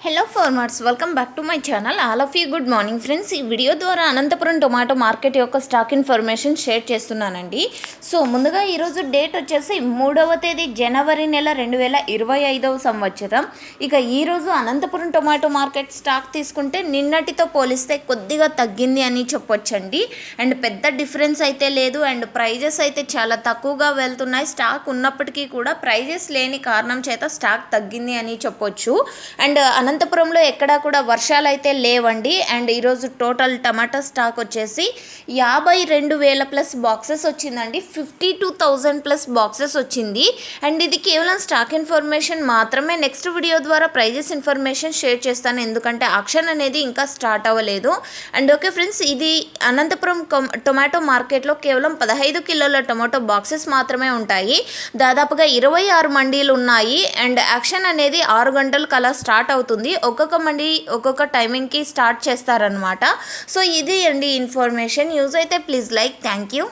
Hello farmers, welcome back to my channel. All of you good morning friends. ఈ video ద్వారా Anantapuram tomato market యొక్క stock information share చేస్తున్నానండి. So ముందుగా ఈరోజు date వచ్చేసి 3వ తేదీ జనవరి నెల 2025 సంవత్సరం. ఇక ఈరోజు అనంతపురం టొమాటో మార్కెట్ స్టాక్ తీసుకుంటే నిన్నటితో పోలిస్తే కొద్దిగా తగ్గింది అని చెప్పొచ్చండి. అండ్ పెద్ద డిఫరెన్స్ అయితే లేదు. అండ్ ప్రైజెస్ అయితే చాలా తక్కువగా వెళ్తున్నాయి. స్టాక్ ఉన్నప్పటికీ కూడా ప్రైజెస్ లేని కారణం చేత స్టాక్ తగ్గింది అని చెప్పొచ్చు. అండ్ అనంతపురంలో ఎక్కడా కూడా వర్షాలు అయితే లేవండి. అండ్ ఈరోజు టోటల్ టమాటా స్టాక్ వచ్చేసి 52,000 ప్లస్ బాక్సెస్ వచ్చిందండి. 52,000 ప్లస్ బాక్సెస్ వచ్చింది. అండ్ ఇది కేవలం స్టాక్ ఇన్ఫర్మేషన్ మాత్రమే. నెక్స్ట్ వీడియో ద్వారా ప్రైజెస్ ఇన్ఫర్మేషన్ షేర్ చేస్తాను, ఎందుకంటే ఆక్షన్ అనేది ఇంకా స్టార్ట్ అవ్వలేదు. అండ్ ఓకే ఫ్రెండ్స్, ఇది అనంతపురం టొమాటో మార్కెట్లో కేవలం 15 కిలోల టొమాటో బాక్సెస్ మాత్రమే ఉంటాయి. దాదాపుగా 26 మండీలు ఉన్నాయి. అండ్ యాక్షన్ అనేది 6 గంటలకు అలా స్టార్ట్ అవుతుంది. ఒక్కొక్క మండి ఒక్కొక్క టైమింగ్కి స్టార్ట్ చేస్తారనమాట. సో ఇది అండి ఇన్ఫర్మేషన్. యూజ్ అయితే ప్లీజ్ లైక్. Thank you.